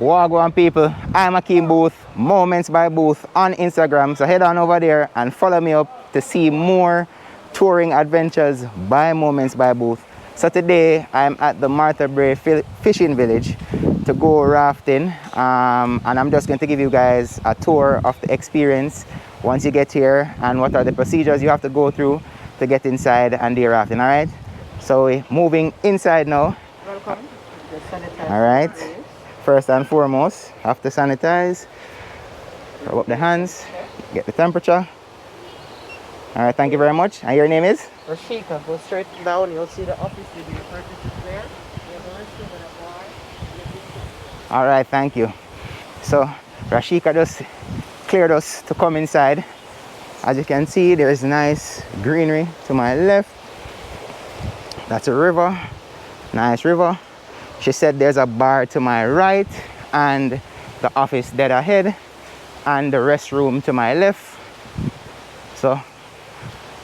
Wagwan people, I'm Akeem Boothe, Moments by Boothe on Instagram. So head on over there and follow me up to see more touring adventures by Moments by Boothe. So today I'm at the Martha Brae fishing village to go rafting, and I'm just going to give you guys a tour of the experience once you get here and what are the procedures you have to go through to get inside and do rafting. All right, so we're moving inside now. Welcome. All right, first and foremost, have to sanitize, rub up the hands, get the temperature. All right, thank you very much. And your name is? Rashika. Go straight down. You'll see the office with your purchases there. You have a restroom and a bar. All right, thank you. So Rashika just cleared us to come inside. As you can see, there's nice greenery to my left. That's a river, nice river. She said there's a bar to my right and the office dead ahead and the restroom to my left. So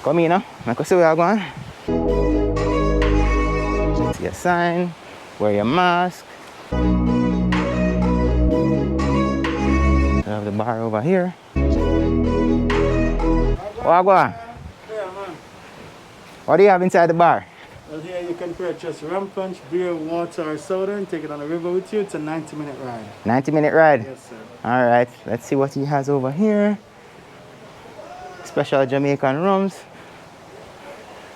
come in now, I can see where you're going. See a sign, wear your mask. We have the bar over here. Wagwan. What do you have inside the bar? Well, here you can purchase rum punch, beer, water, or soda and take it on the river with you. It's a 90-minute ride. 90-minute ride? Yes, sir. All right, let's see what he has over here. Special Jamaican rums.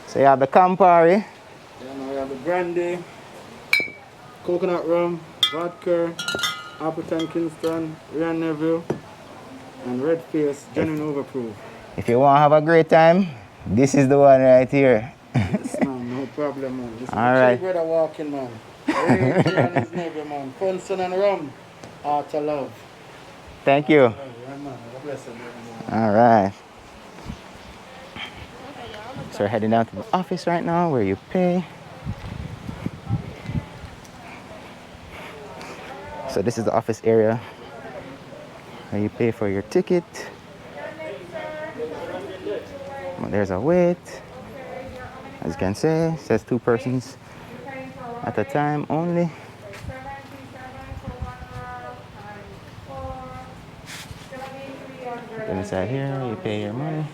So you have the Campari. Then we have the brandy, coconut rum, vodka, Appleton Kingston, Ryan Neville, and Red Face, genuine overproof. If you want to have a great time, this is the one right here. Yes, man, no problem, man. This is All the right. brother walking, man. Ray and his neighbor, man. Funson and rum, art of love. Thank you. Yeah, man. God bless you, man. All right. So we're heading down to the office right now where you pay. So this is the office area where you pay for your ticket. There's a wait. As you can see, it says 2 persons at a time only. Then inside here, you pay your money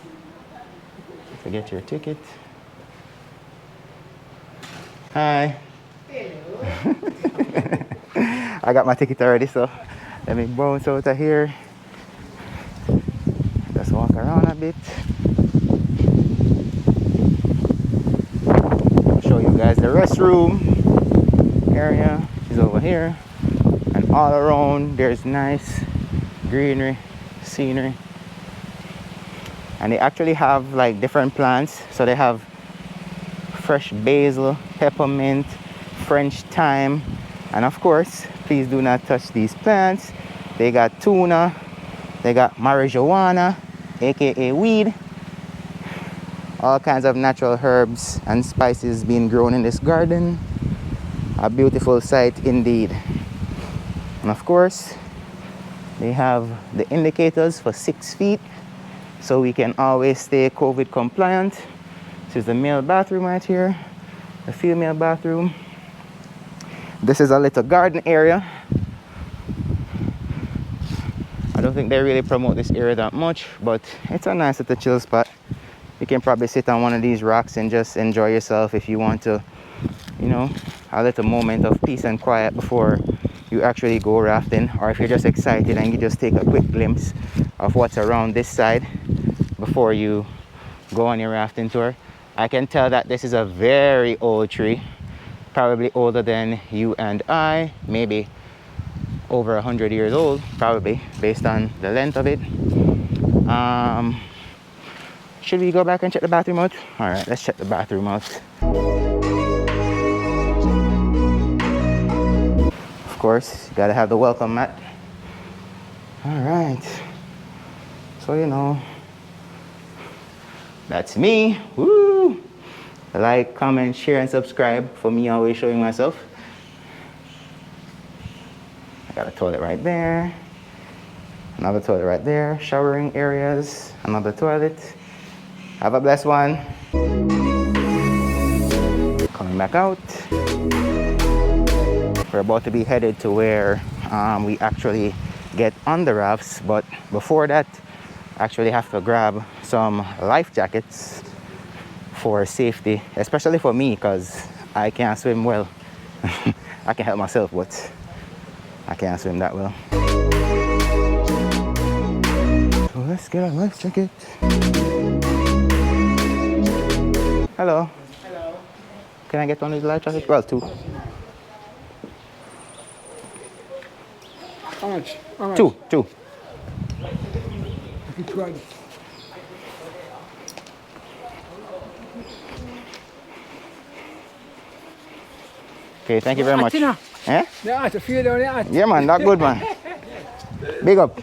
to get your ticket. Hi. I got my ticket already, so let me bounce out of here. Just walk around a bit. Show you guys the restroom area is over here, and all around there's nice greenery, scenery, and they actually have like different plants. So they have fresh basil, peppermint, French thyme, and of course, please do not touch these plants. They got tuna, they got marijuana, aka weed, all kinds of natural herbs and spices being grown in this garden. A beautiful sight indeed. And of course, they have the indicators for 6 feet, so we can always stay COVID compliant. This is the male bathroom right here, the female bathroom. This is a little garden area. I don't think they really promote this area that much, but it's a nice little chill spot. You can probably sit on one of these rocks and just enjoy yourself if you want to, you know, a little moment of peace and quiet before you actually go rafting, or if you're just excited and you just take a quick glimpse of what's around this side before you go on your rafting tour. I can tell that this is a very old tree, probably older than you and I, maybe over 100 years old, probably, based on the length of it. Should we go back and check the bathroom out? All right, let's check the bathroom out. Of course, you gotta have the welcome mat. All right, so you know, that's me. Woo! Like, comment, share, and subscribe for me always showing myself. I got a toilet right there, another toilet right there, showering areas, another toilet. Have a blessed one. Coming back out. We're about to be headed to where we actually get on the rafts. But before that, actually have to grab some life jackets for safety, especially for me because I can't swim well. I can help myself, but I can't swim that well. So let's get a life jacket. Hello. Hello. Can I get one of these life jackets? Well, 2. How much? How much? 2. Which one? Okay, thank you very much. Atina. Eh? Yeah, to feel down there. Yeah, man, that good, man. Big up.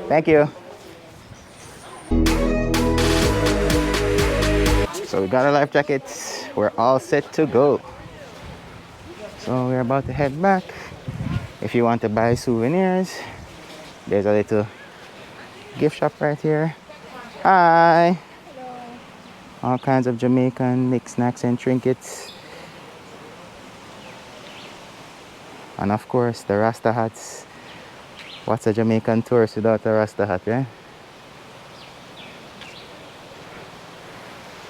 Thank you. So we got our life jackets. We're all set to go. So we're about to head back. If you want to buy souvenirs, there's a little gift shop right here. Hi. Hello. All kinds of Jamaican mixed snacks and trinkets. And of course, the Rasta hats. What's a Jamaican tourist without a Rasta hat, right?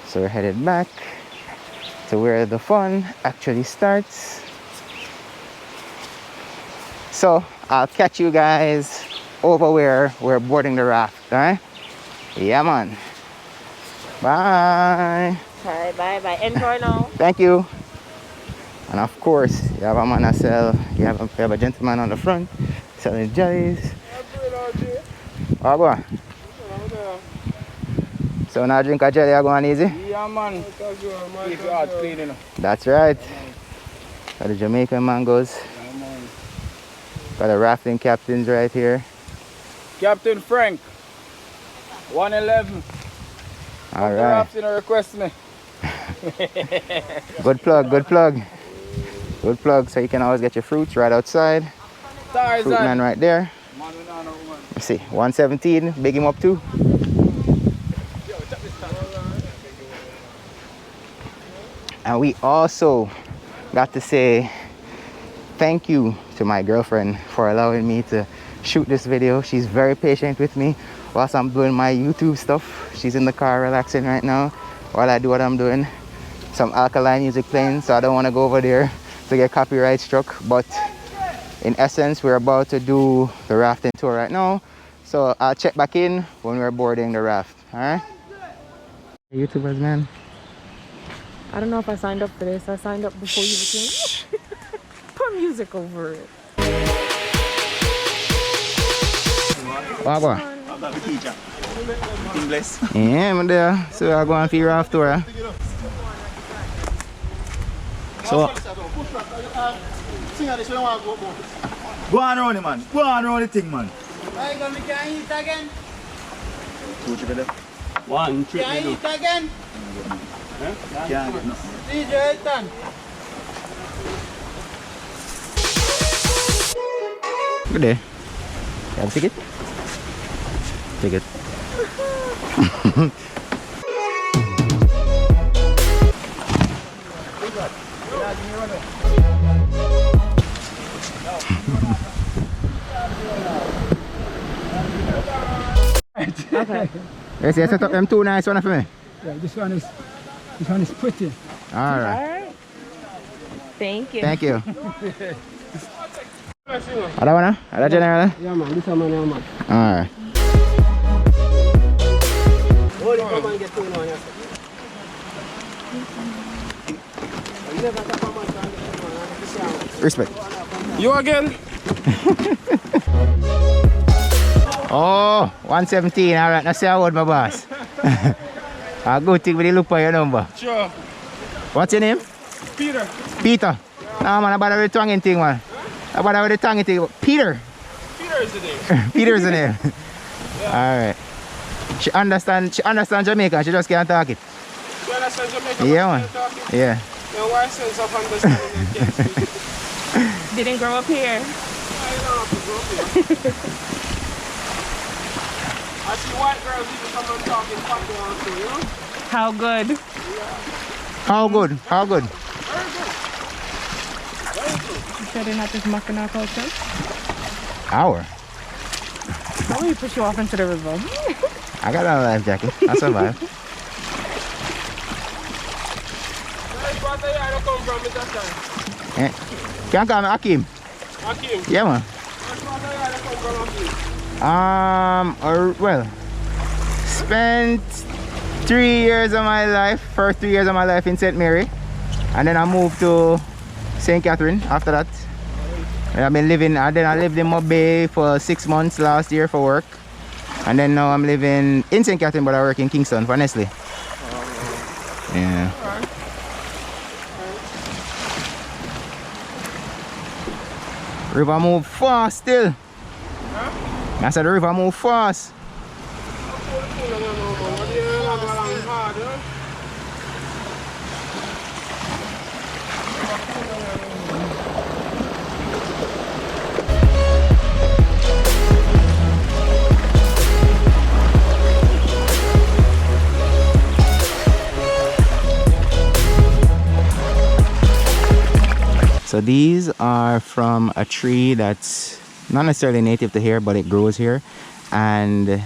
So we're headed back to where the fun actually starts. So I'll catch you guys over where we're boarding the raft, alright? Yeah, man. Bye. Bye, bye, bye. Enjoy now. Thank you. And of course, you have a man that sell, you have a gentleman on the front selling jellies. Oh, go on. So now drink a jelly, I go on easy? Yeah, man. Keep your heart clean, you know. That's right. Got the Jamaican mangoes. Yeah, man. Got the rafting captains right here. Captain Frank, 111. All The right. rafting request me. Good plug, good plug. Good plug. So you can always get your fruits right outside. Fruit man right there. Let's see, 117, big him up too. And we also got to say thank you to my girlfriend for allowing me to shoot this video. She's very patient with me whilst I'm doing my YouTube stuff. She's in the car relaxing right now while I do what I'm doing. Some alkaline music playing, so I don't want to go over there to get copyright struck. But in essence, we're about to do the rafting tour right now. So I'll check back in when we're boarding the raft. Alright? YouTubers, man. I don't know if I signed up for this. I signed up before you came. Put music over it. What go on? I'm not the teacher. English. Yeah, I'm there. So I go on for your raft tour. Eh? So Go on around it, man. Go on around the thing, man. Two trip there. One trip. Can you eat again? Can't get nothing. good day. Have a ticket? Ticket. Okay. Yes, yes, set up them 2 nice ones for me. Yeah, this one is pretty. Alright. Alright. Thank you. Thank you. Ada mana? Ada general? Yeah, man. This one, man. Alright. Respect. You again? Oh, 117. Alright, that's the word, my boss. A good thing with the look for your number. Sure. What's your name? Peter. Peter. No, man, about the tonguing thing, man. About the tonguing thing. Peter. Peter is the name. Peter is the name. Alright. She understand Jamaican, she just can't talk it. You understand Jamaica? Yeah, man. Yeah. Now, why sense of understanding and can't speak? Didn't grow up here. I don't have to go up here. I see white girls even come and talk in Patois too, you know? How good? How good? How good? Very good. Very good. they're not just mocking our culture? Hour. How will you push you off into the river? I got a life jacket. I survive. Eh, Can call me Akim. Akim. Yeah, man. Well, spent 3 years of my life, first 3 years of my life in St. Mary, and then I moved to St. Catherine after that. And I've been living, and then I lived in Bae for 6 months last year for work, and then now I'm living in St. Catherine, but I work in Kingston for Nestle. Yeah. River move fast still. Huh? I said the river move fast. So these are from a tree that's not necessarily native to here, but it grows here. And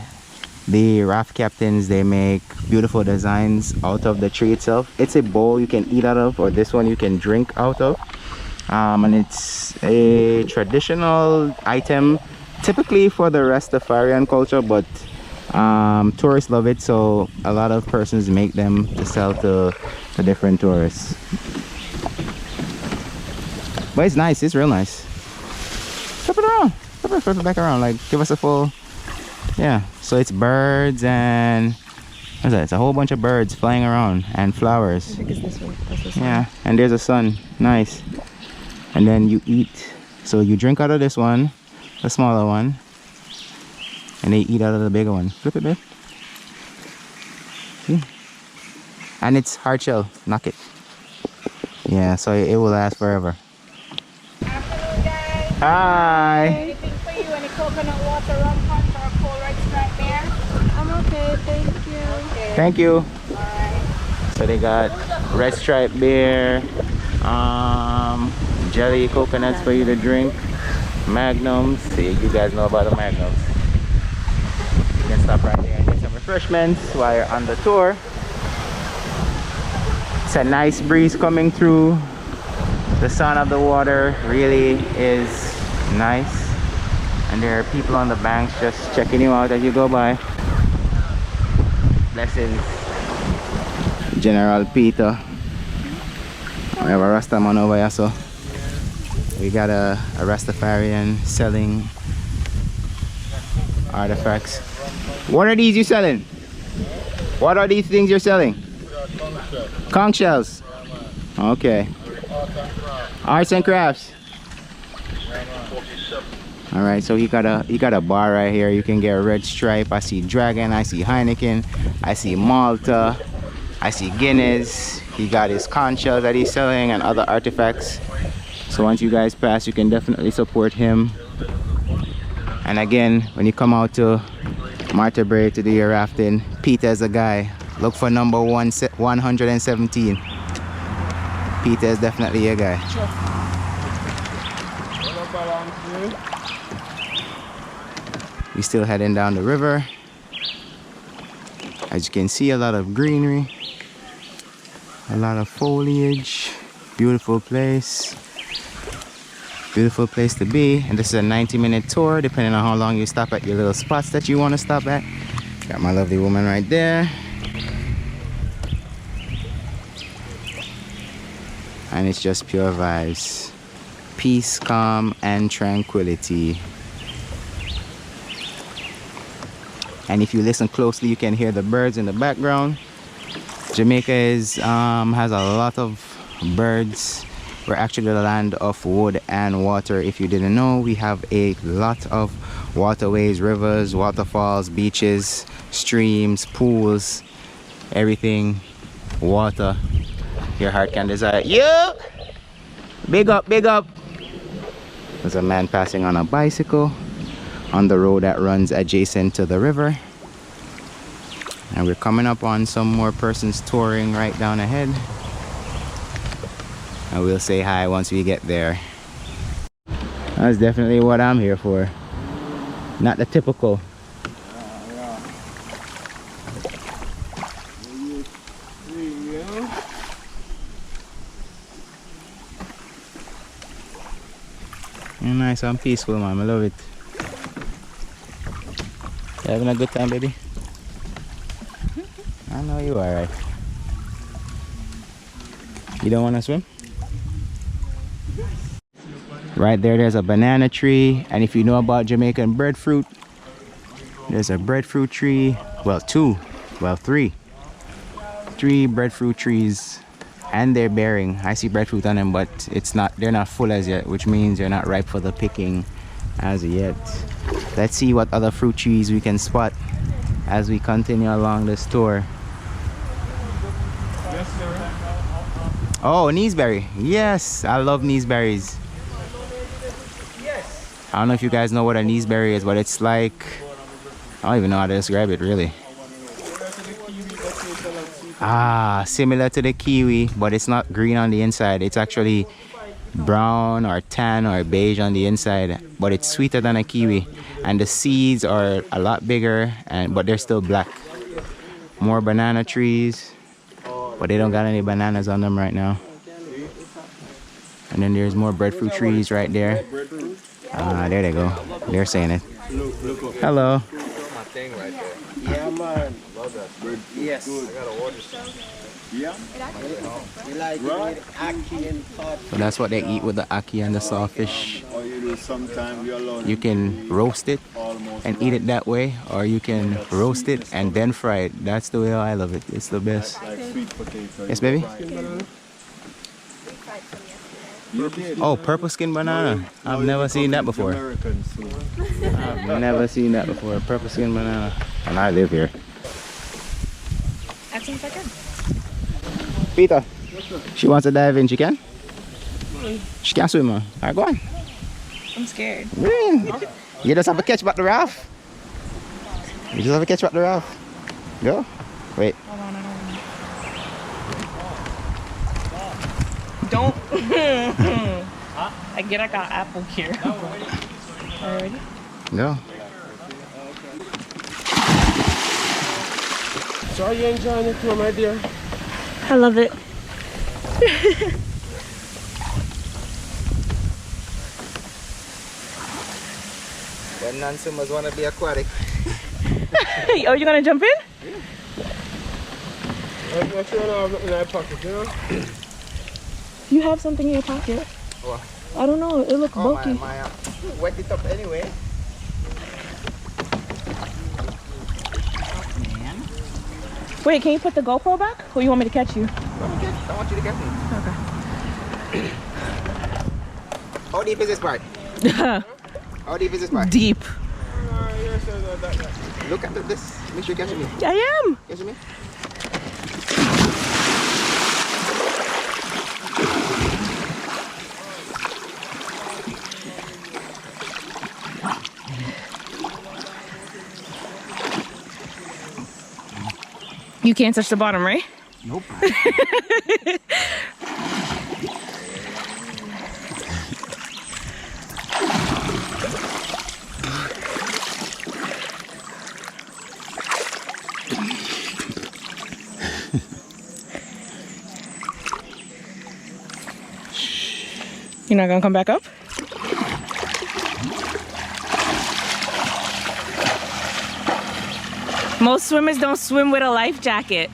the raft captains, they make beautiful designs out of the tree itself. It's a bowl you can eat out of, or this one you can drink out of. And it's a traditional item, typically for the Rastafarian culture, but tourists love it. So a lot of persons make them to sell to the different tourists. But it's nice, it's real nice. Flip it around, flip it back around, like give us a full, yeah. So it's birds and, what's that? It's a whole bunch of birds flying around and flowers. I think it's this one. That's the sun. Yeah, and there's a sun, nice. And then you eat, so you drink out of this one, the smaller one, and they eat out of the bigger one. Flip it, babe. See? And it's hard shell, knock it. Yeah, so it will last forever. Hi. Anything for you? Any coconut water, rum punch, or cold red stripe beer? I'm okay, thank you. Okay. Thank you. Alright. So they got red stripe beer, jelly coconuts for you to drink, magnums. See, you guys know about the magnums. You can stop right there and get some refreshments while you're on the tour. It's a nice breeze coming through. The sound of the water really is nice, and there are people on the banks just checking you out as you go by. Blessings, General Peter. We have a Rasta man over here, so we got a Rastafarian selling artifacts. What are these you selling? What are these things you're selling? Conch shells. Okay. Arts and crafts. All right, so he got a bar right here. You can get a red stripe. I see Dragon, I see Heineken, I see Malta, I see Guinness. He got his conch shells that he's selling and other artifacts. So once you guys pass, you can definitely support him. And again, when you come out to Martha Brae to do your rafting, Peter's a guy. Look for number 117. Peter is definitely a guy. We're still heading down the river. As you can see, a lot of greenery, a lot of foliage. Beautiful place. Beautiful place to be. And this is a 90-minute tour, depending on how long you stop at your little spots that you want to stop at. Got my lovely woman right there. And it's just pure vibes. Peace, calm, and tranquility. And if you listen closely, you can hear the birds in the background. Jamaica has a lot of birds. We're actually the land of wood and water. If you didn't know, we have a lot of waterways, rivers, waterfalls, beaches, streams, pools, everything, water your heart can desire. Yeah! Big up, big up! There's a man passing on a bicycle on the road that runs adjacent to the river. And we're coming up on some more persons touring right down ahead. And we'll say hi once we get there. That's definitely what I'm here for. Not the typical. Nice and peaceful, man. I love it. You having a good time, baby? I know you are, right? You don't want to swim? Right there, there's a banana tree. And if you know about Jamaican breadfruit, there's a breadfruit tree. Well, two. Well, three. Three breadfruit trees. And they're bearing. I see breadfruit on them, but they're not full as yet, which means they're not ripe for the picking as yet. Let's see what other fruit trees we can spot as we continue along this tour. Oh, kneesberry. Yes, I love kneesberries. I don't know if you guys know what a kneesberry is, but it's like, I don't even know how to describe it really. Similar to the kiwi, but it's not green on the inside. It's actually brown or tan or beige on the inside, but it's sweeter than a kiwi. And the seeds are a lot bigger, but they're still black. More banana trees, but they don't got any bananas on them right now. And then there's more breadfruit trees right there. There they go. They're saying it. Hello. Yeah, man. Love that. Yes. I gotta order some. Yeah? You like ackee and sawfish. So that's what they eat with the ackee and the sawfish. Or you do sometime you alone. You can roast it and eat it that way, or you can roast it and then fry it. That's the way I love it. It's the best. Like sweet potato. Yes, baby? Oh, purple skin banana. I've never seen that before. I've never seen that before. Purple skin banana. And I live here. Ask him if I can. Peter, she wants to dive in. She can? She can't swim, man. Alright, go on. I'm scared. You just have to catch back the raft. You just have to catch back the raft. Go. Wait. Hold on, don't. I get like an apple here. Already? Go. So are you enjoying the tour, my dear? I love it. Them non-swimmers want to be aquatic. Oh, you gonna jump in? I'm not sure I have nothing in my pocket, you know? You have something in your pocket. What? I don't know. It looks bulky. my wet it up anyway. Wait, can you put the GoPro back? Or you want me to catch you? I want you to get me. Okay. How deep is this part? How deep is this part? Deep. Look at this. Make sure you catch me. I am. Catch me. You can't touch the bottom, right? Nope. You're not gonna come back up? Most swimmers don't swim with a life jacket.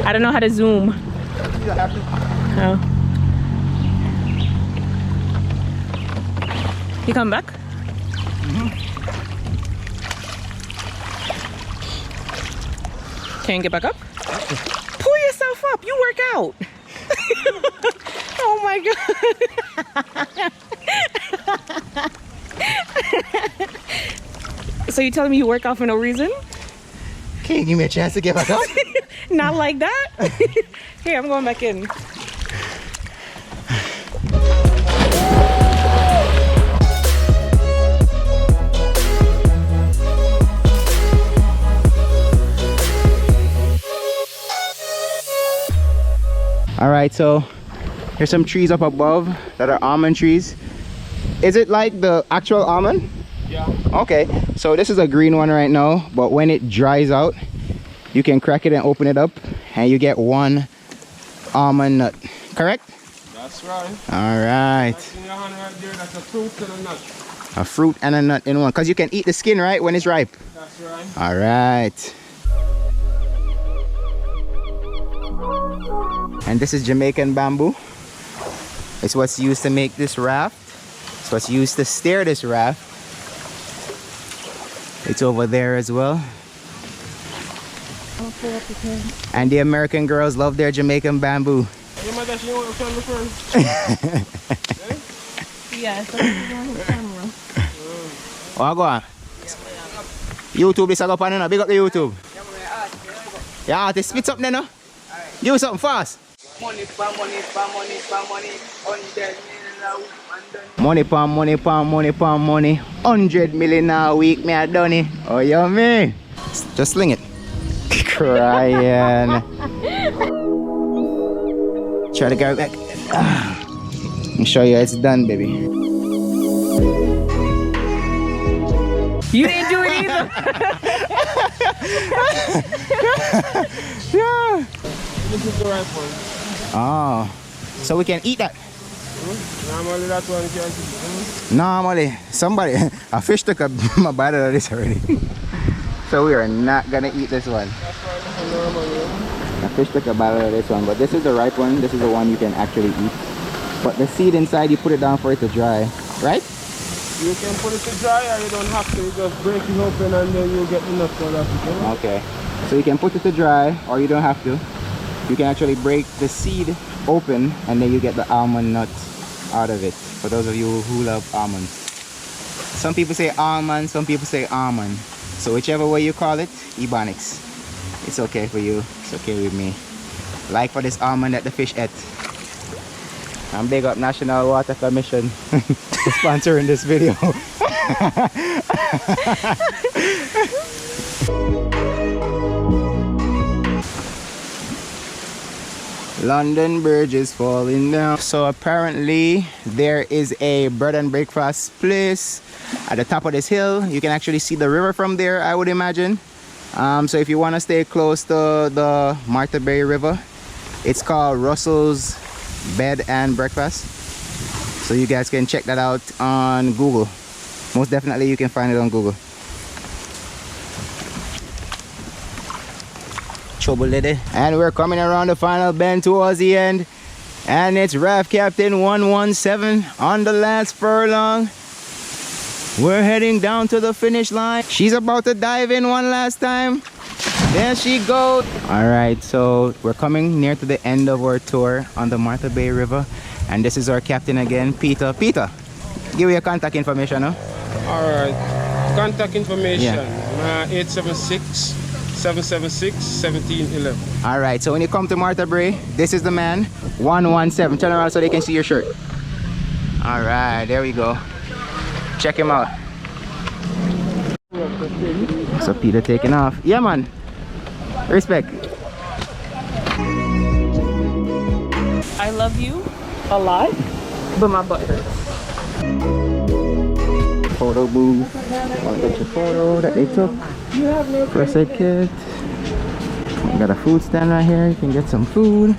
I don't know how to zoom. You have to. Oh. You come back? Can you get back up? Pull yourself up. You work out. Oh my God. So you telling me you work out for no reason? Can you give me a chance to get back up? Not like that. Here, I'm going back in. All right, so here's some trees up above that are almond trees. Is it like the actual almond? Yeah. Okay, so this is a green one right now, but when it dries out, you can crack it and open it up, and you get one almond nut. Correct? That's right. All right. That's in your hand right there. That's a fruit and a nut. A fruit and a nut in one, because you can eat the skin, right, when it's ripe. That's right. All right. And this is Jamaican bamboo. It's what's used to make this raft. It's what's used to steer this raft. It's over there as well. And the American girls love their Jamaican bamboo. Hey, my gosh, you want to film the first? Yes, on his camera. Oh, go on. YouTube is up on, big up the YouTube. Yeah, artist spits up there, no? Give us something fast. Money for money for money for money. 100 million a week. Money pound, money pound, money pound, money. 100 million a week, me a done it. Oh, you mean? Just sling it. Crying. Try to go back. Let me show you it's done, baby. You didn't do it either. Yeah. This is the right one. Oh, so we can eat that. Normally that one can't eat. Normally, somebody, a fish took a bite out of this already. So we are not gonna eat this one. That's why this is normal, yeah. A fish took a bite out of this one, but this is the ripe one. This is the one you can actually eat. But the seed inside, you put it down for it to dry, right? You can put it to dry or you don't have to. You just break it open and then you get enough for that. Okay. So you can put it to dry or you don't have to. You can actually break the seed open and then you get the almond nuts out of it. For those of you who love almonds. Some people say almond, some people say almond. So whichever way you call it, Ebonics. It's okay for you. It's okay with me. Like for this almond that the fish ate. I'm big up National Water Commission for sponsoring this video. London Bridge is falling down. So apparently there is a bread and breakfast place at the top of this hill. You can actually see the river from there, I would imagine. So if you want to stay close to the Martha Brae River, it's called Russell's Bed and Breakfast. So you guys can check that out on Google. Most definitely you can find it on Google. Trouble lady. And we're coming around the final bend towards the end. And it's Raft Captain 117 on the last furlong. We're heading down to the finish line. She's about to dive in one last time. There she goes. Alright, so we're coming near to the end of our tour on the Martha Brae River. And this is our captain again, Peter. Peter, give me your contact information, no? Alright. Contact information. Yeah. 876-776-1711. Alright, so when you come to Martha Brae, this is the man, 117. Turn around so they can see your shirt. Alright, there we go. Check him out. So Peter taking off. Yeah, man. Respect. I love you a lot, but my butt hurts. Photo booth. Want to get your photo that they took. First aid kit. We got a food stand right here. You can get some food.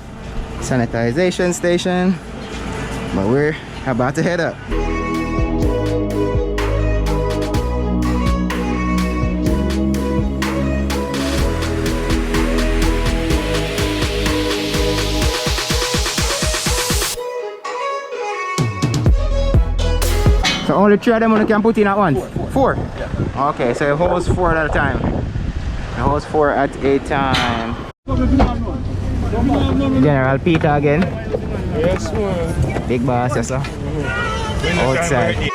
Sanitization station. But we're about to head up. So only 3 of them you can put in at once? 4? Yeah. Okay, so it holds 4 at a time. It holds 4 at a time. General Peter again. Yes, man. Big boss, yes sir. Outside.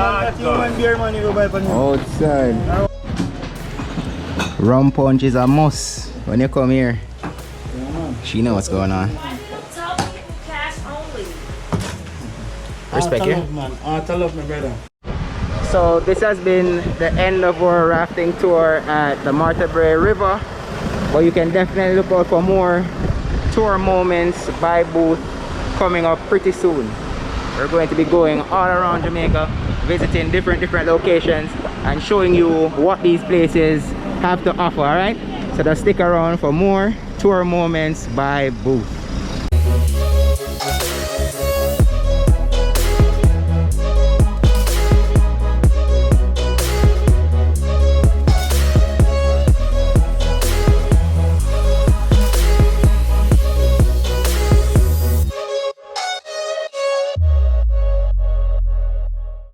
God. beer money go buy for you. Outside. Rum punch is a must when you come here. She know what's going on. Cash only. Respect you. Man. I love my brother. So this has been the end of our rafting tour at the Martha Brae River. But you can definitely look out for more tour moments by Boothe coming up pretty soon. We're going to be going all around Jamaica, visiting different locations and showing you what these places have to offer, alright? So just stick around for more tour moments by Boothe.